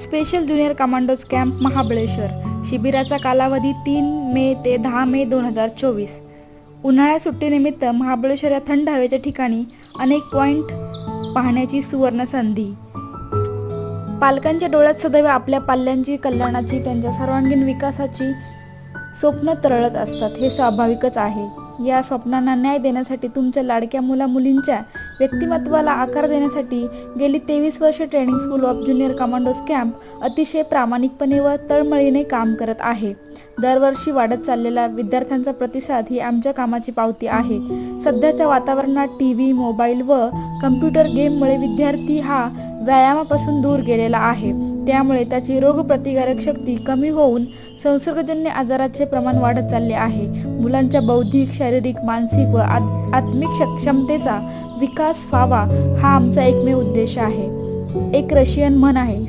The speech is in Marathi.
Special junior commandos camp Mahabaleshwar. शिबिराचा कालावधी 3 मे ते 10 मे 2024। उन्हाळ्या सुट्टीनिमित्त महाबळेश्वर या थंड हवेच्या ठिकाणी अनेक पॉइंट पाहण्याची सुवर्ण संधी। पालकांच्या डोळ्यात सदैव आपल्या पाल्यांची कल्याणाची, त्यांच्या सर्वांगीण विकासाची स्वप्न तरळत असतात, हे स्वाभाविकच आहे। या स्वप्नांना न्याय देण्यासाठी, तुमच्या लाडक्या मुला-मुलींच्या व्यक्तिमत्वाला आकार देण्यासाठी गेली 23 वर्षे training school of junior commandos camp अतिशय प्रामाणिकपणे व तळमळीने काम करत आहे। दरवर्षी वाढत चाललेला विद्यार्थ्यांचा प्रतिसाद ही आमच्या कामाची पावती आहे। सध्याच्या वातावरणात टीव्ही, मोबाईल व कम्प्युटर गेममुळे विद्यार्थी हा व्यायामापासून दूर गेलेला आहे, त्यामुळे त्याची रोगप्रतिकारक शक्ती कमी होऊन संसर्गजन्य आजाराचे प्रमाण वाढत चालले आहे। मुलांच्या बौद्धिक, शारीरिक, मानसिक व आत्मिक क्षमतेचा विकास व्हावा हा आमचा एकमेव उद्देश आहे। एक रशियन म्हण आहे,